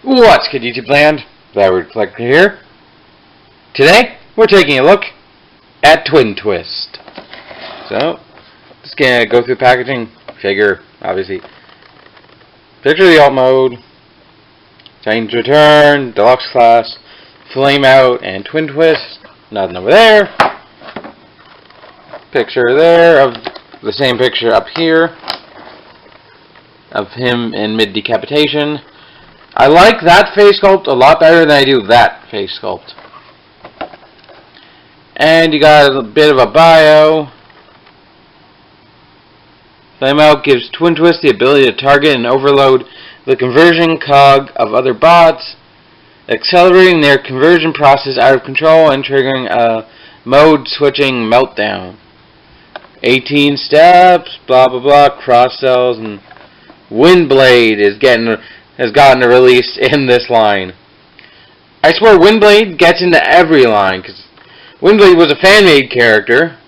What's good, YouTube land? Vyward Collector here. Today, we're taking a look at Twin Twist. So, just gonna go through packaging, figure, obviously. Picture of the alt mode, Titans Return, Deluxe Class, Flame Out, and Twin Twist. Nothing over there. Picture there of the same picture up here of him in mid-decapitation. I like that face sculpt a lot better than I do that face sculpt. And you got a bit of a bio. Flame Out gives Twin Twist the ability to target and overload the conversion cog of other bots, accelerating their conversion process out of control and triggering a mode switching meltdown. 18 steps, blah blah blah, cross cells, and Windblade has gotten a release in this line. I swear Windblade gets into every line, because Windblade was a fan-made character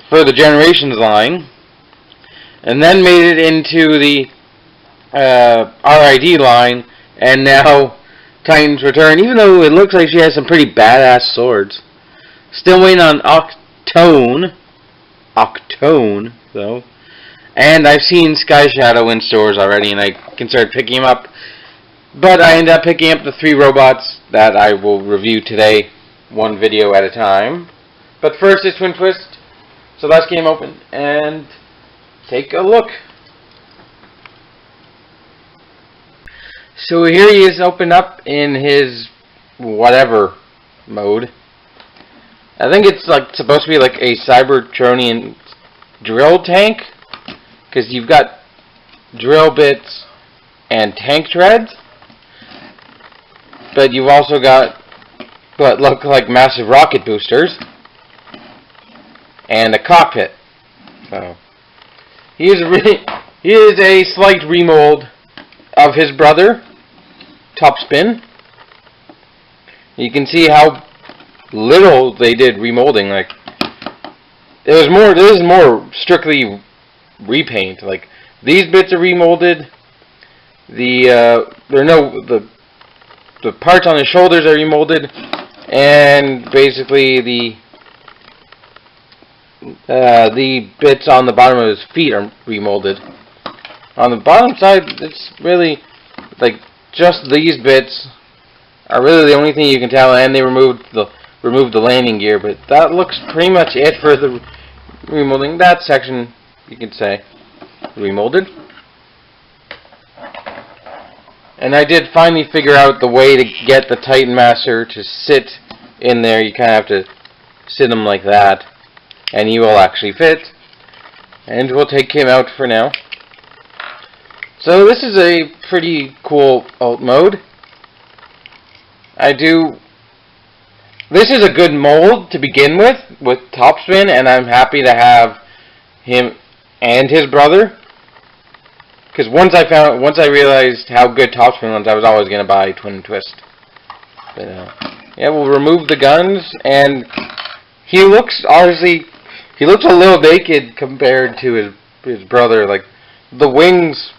for the Generations line, and then made it into the RID line, and now Titans Return, even though it looks like she has some pretty badass swords. Still waiting on Octone, though. And I've seen Sky Shadow in stores already, and I considered picking him up. But I ended up picking up the 3 robots that I will review today, one video at a time. But first is Twin Twist. So let's get him open and take a look. So here he is opened up in his whatever mode. I think it's like supposed to be like a Cybertronian drill tank, because you've got drill bits and tank treads, but you've also got what look like massive rocket boosters and a cockpit. So he is a slight remold of his brother, Topspin. You can see how little they did remolding. Like this is more strictly repaint. Like these bits are remolded. The parts on the shoulders are remolded, and basically the bits on the bottom of his feet are remolded. On the bottom side, it's really like just these bits are really the only thing you can tell, and they removed the landing gear, but that looks pretty much it for the remolding. That section, you could say, remolded. And I did finally figure out the way to get the Titan Master to sit in there. You kind of have to sit him like that, and he will actually fit. And we'll take him out for now. So this is a pretty cool alt mode. This is a good mold to begin with Topspin, and I'm happy to have him and his brother. Because once I realized how good Topspin was, I was always going to buy Twin Twist. But, yeah, we'll remove the guns, and he looks a little naked compared to his brother. Like the wings,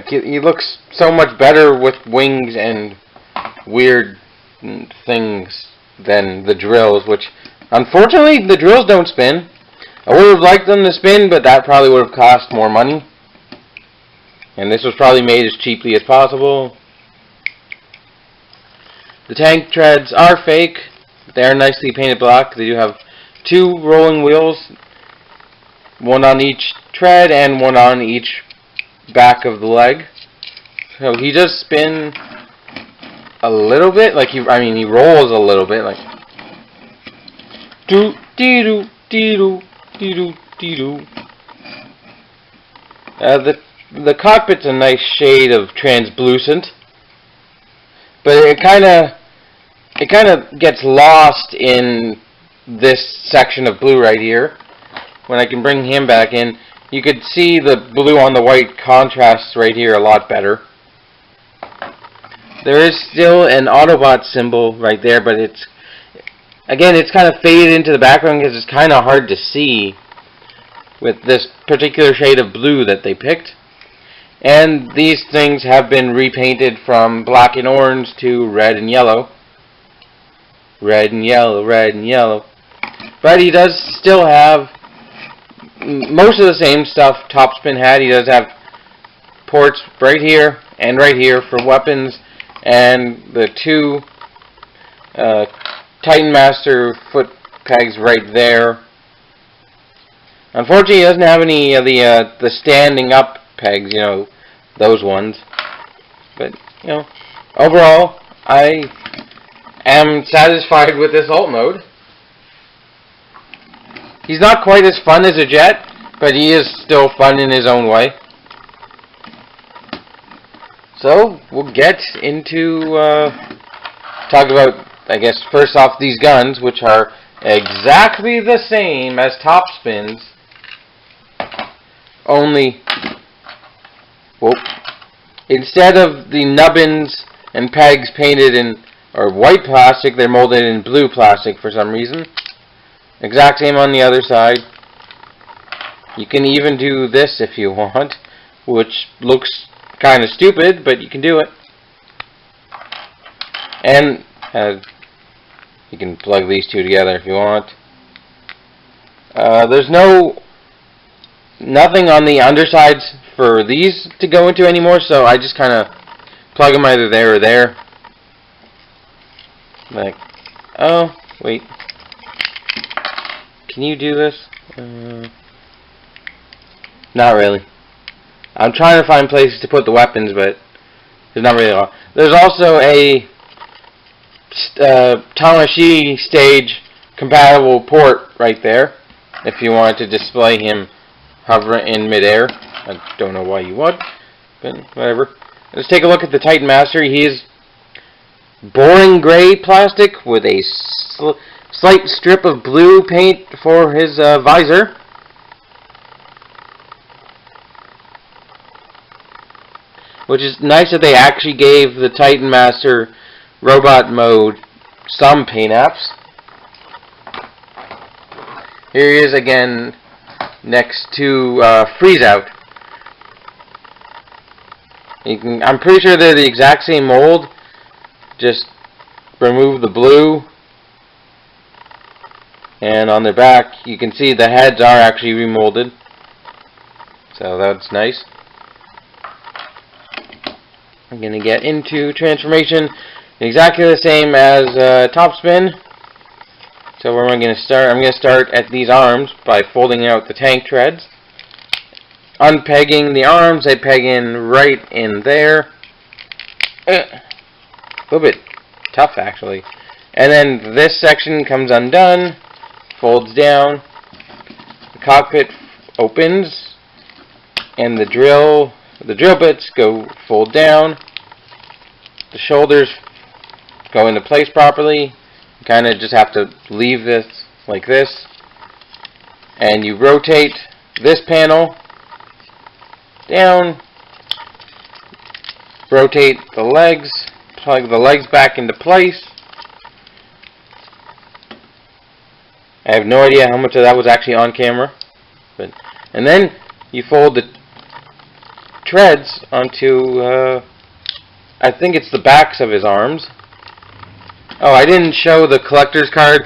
he looks so much better with wings and weird things than the drills, which unfortunately the drills don't spin. I would have liked them to spin, but that probably would have cost more money, and this was probably made as cheaply as possible. The tank treads are fake. They are nicely painted black. They do have 2 rolling wheels, one on each tread and one on each back of the leg. So he does spin a little bit, like he rolls a little bit, like doo dee doo Dee-doo, dee-doo, dee-doo. The cockpit's a nice shade of translucent, but it kind of gets lost in this section of blue right here. When I can bring him back in, you could see the blue on the white contrasts right here a lot better. There is still an Autobot symbol right there, but it's kind of faded into the background because it's kind of hard to see with this particular shade of blue that they picked. And these things have been repainted from black and orange to red and yellow. Red and yellow, red and yellow. But he does still have most of the same stuff Topspin had. He does have ports right here and right here for weapons, and the two Titan Master foot pegs right there. Unfortunately, he doesn't have any of the standing up pegs, you know, those ones. But, you know, overall, I am satisfied with this alt mode. He's not quite as fun as a jet, but he is still fun in his own way. So, we'll get into talk about, I guess, first off, these guns, which are exactly the same as Topspin's, only, whoop, instead of the nubbins and pegs painted in white plastic, they're molded in blue plastic for some reason. Exact same on the other side. You can even do this if you want, which looks kind of stupid, but you can do it. And you can plug these two together if you want. There's nothing on the undersides for these to go into anymore, so I just kind of plug them either there or there. Like, oh, wait. Can you do this? Not really. I'm trying to find places to put the weapons, but there's not really a lot. There's also a Tamashii stage compatible port right there, if you wanted to display him hovering in midair. I don't know why you would, but whatever. Let's take a look at the Titan Master. He is boring gray plastic with a slight strip of blue paint for his visor. Which is nice that they actually gave the Titan Master robot mode some paint apps. Here he is again next to Freeze Out. I'm pretty sure they're the exact same mold. Just remove the blue. And on their back, you can see the heads are actually remolded. So that's nice. I'm going to get into transformation exactly the same as Topspin. So where am I going to start? I'm going to start at these arms by folding out the tank treads. Unpegging the arms, I peg in right in there. A little bit tough actually. And then this section comes undone, folds down, the cockpit opens, and the drill bits go fold down. The shoulders go into place properly. You kind of just have to leave this like this. And you rotate this panel down. Rotate the legs. Plug the legs back into place. I have no idea how much of that was actually on camera. And then you fold the treads onto, I think it's the backs of his arms. Oh, I didn't show the collector's card.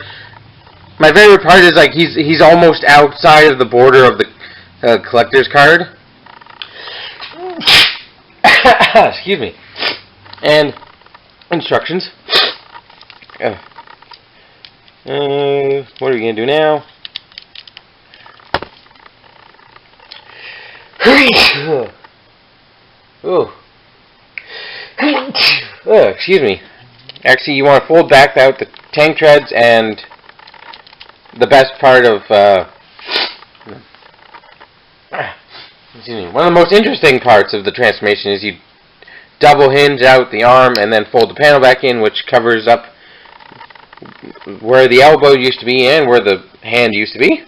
My favorite part is like he's almost outside of the border of the collector's card. Excuse me. And instructions. What are we gonna do now? Oh. Excuse me. Actually, you want to fold back out the tank treads and the best part of one of the most interesting parts of the transformation is you double hinge out the arm and then fold the panel back in, which covers up where the elbow used to be and where the hand used to be.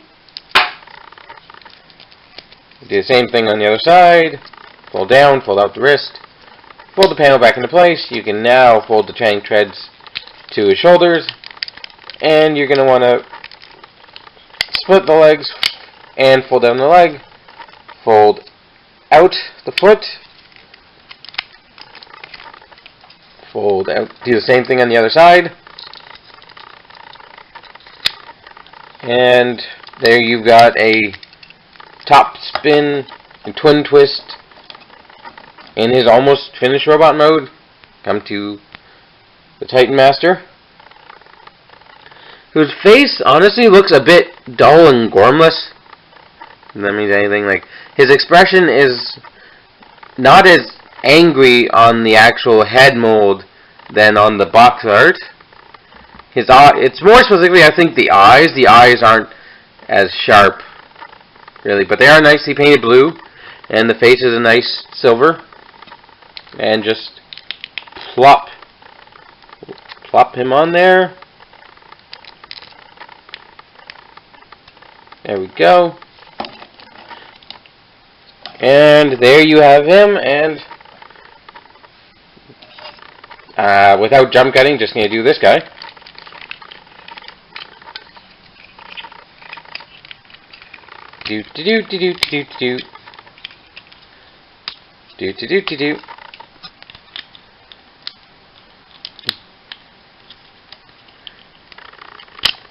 Do the same thing on the other side. Fold down, fold out the wrist, fold the panel back into place. You can now fold the tank treads to his shoulders, and you're going to want to split the legs and fold down the leg, fold out the foot, fold out, do the same thing on the other side, and there you've got a top spin and twin twist in his almost finished robot mode. Come to the Titan Master, whose face honestly looks a bit dull and gormless. If that means anything. Like, his expression is not as angry on the actual head mold than on the box art. His eye, it's more specifically, I think, the eyes. The eyes aren't as sharp, really, but they are nicely painted blue, and the face is a nice silver. And just plop him on there. There we go. And there you have him, and without jump cutting, just going to do this guy. Do do do do do do do do do do do do.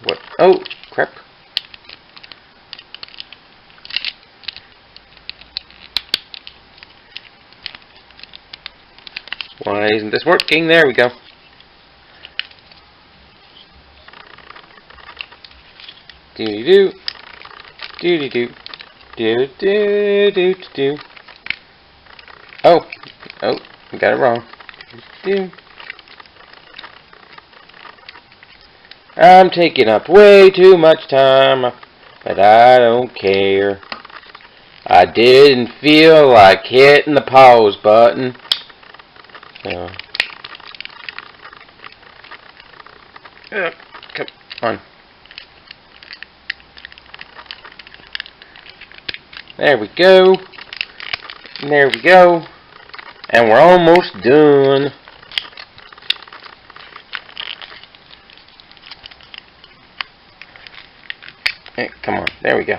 What? Oh, crap. Why isn't this working? There we go. Do-do-do. Do-do-do. Do-do-do-do-do. Oh. Oh, I got it wrong. Do. I'm taking up way too much time, but I don't care. I didn't feel like hitting the pause button. So. Come on. There we go. And there we go. And we're almost done. Hey, come on. There we go.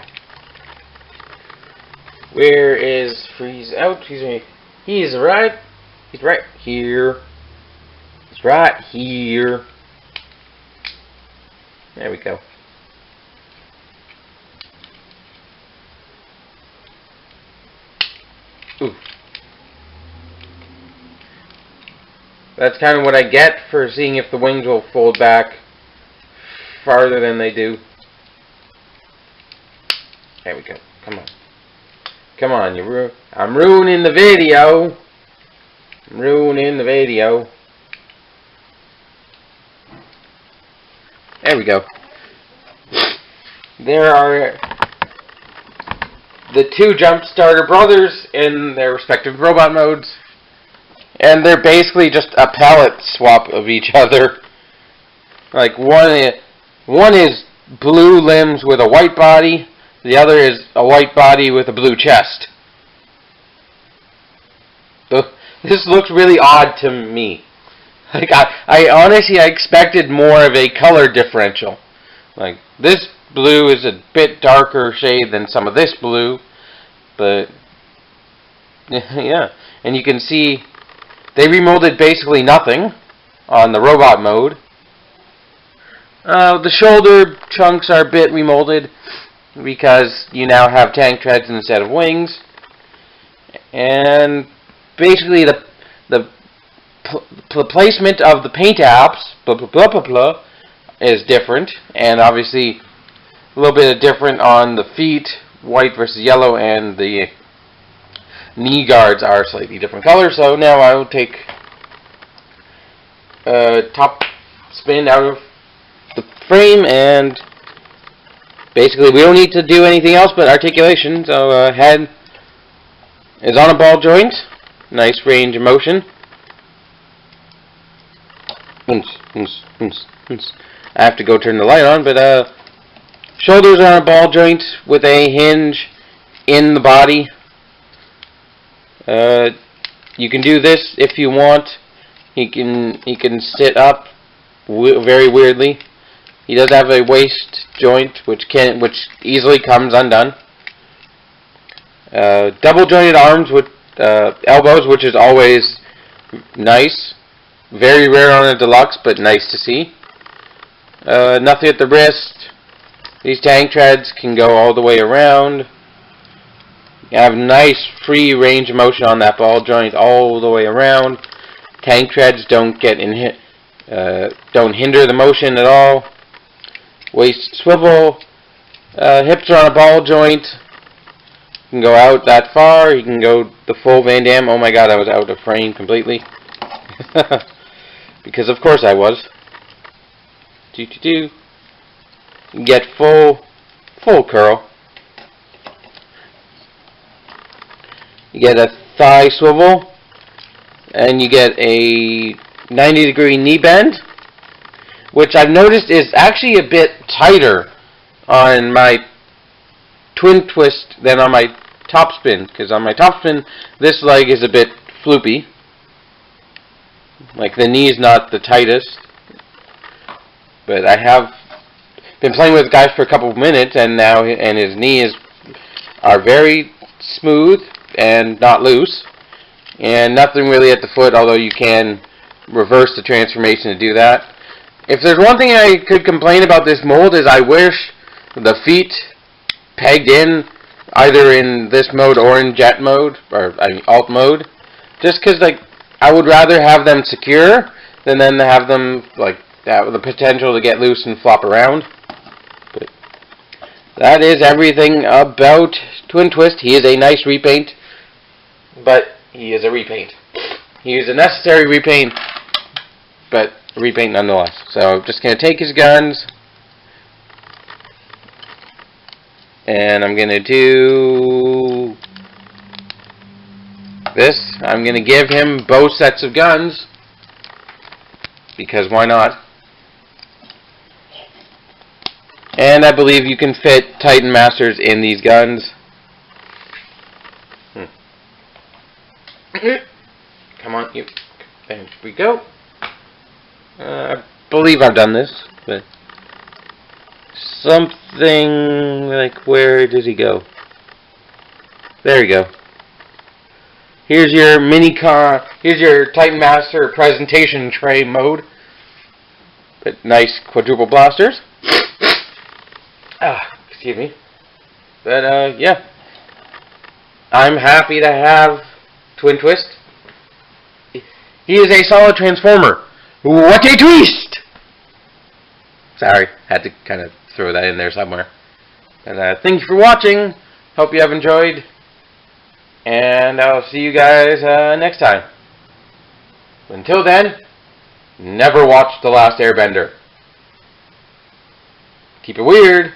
Where is Freeze out? He's right. He's right here. He's right here. There we go. Ooh. That's kind of what I get for seeing if the wings will fold back farther than they do. There we go. Come on. Come on, I'm ruining the video. I'm ruining the video. There we go. There are the two Jumpstarter brothers in their respective robot modes. And they're basically just a palette swap of each other. Like, one is blue limbs with a white body. The other is a white body with a blue chest. This looks really odd to me. Like, I honestly expected more of a color differential. Like, this blue is a bit darker shade than some of this blue. But, yeah. And you can see they remolded basically nothing on the robot mode. The shoulder chunks are a bit remolded because you now have tank treads instead of wings. And basically the placement of the paint apps is different, and obviously a little bit different on the feet, white versus yellow, and the knee guards are slightly different colors. So now I will take top spin out of the frame and basically, we don't need to do anything else but articulation. So head is on a ball joint. Nice range of motion. I have to go turn the light on, but shoulders are on a ball joint with a hinge in the body. You can do this if you want. He can sit up very weirdly. He does have a waist joint which easily comes undone. Double jointed arms with elbows, which is always nice. Very rare on a deluxe, but nice to see. Nothing at the wrist. These tank treads can go all the way around. You have nice free range of motion on that ball joint all the way around. Tank treads don't hinder the motion at all. Waist swivel. Hips are on a ball joint. You can go out that far. You can go the full Van Damme. Oh my god, I was out of frame completely. Because of course I was. You get full curl. You get a thigh swivel, and you get a 90-degree knee bend, which I've noticed is actually a bit tighter on my twin twist than on my top spin, because on my top spin this leg is a bit floopy, like the knee is not the tightest. But I have been playing with the guy for a couple of minutes, and his knees are very smooth and not loose, and nothing really at the foot, although you can reverse the transformation to do that. If there's one thing I could complain about this mold is I wish the feet pegged in either in this mode or in jet mode, or alt mode, just because I would rather have them secure than to have them with the potential to get loose and flop around. But that is everything about Twin Twist. He is a nice repaint, but he is a repaint. He is a necessary repaint, but a repaint nonetheless. So I'm just going to take his guns, and I'm going to do this. I'm going to give him both sets of guns, because why not? And I believe you can fit Titan Masters in these guns. Come on, you. There we go. I believe I've done this, but something like, where did he go? There you go. Here's your here's your Titan Master presentation tray mode. But nice quadruple blasters. Excuse me. But yeah. I'm happy to have Twin Twist. He is a solid transformer. What a twist! Sorry, had to kind of throw that in there somewhere. And thank you for watching. Hope you have enjoyed. And I'll see you guys next time. Until then, never watch The Last Airbender. Keep it weird.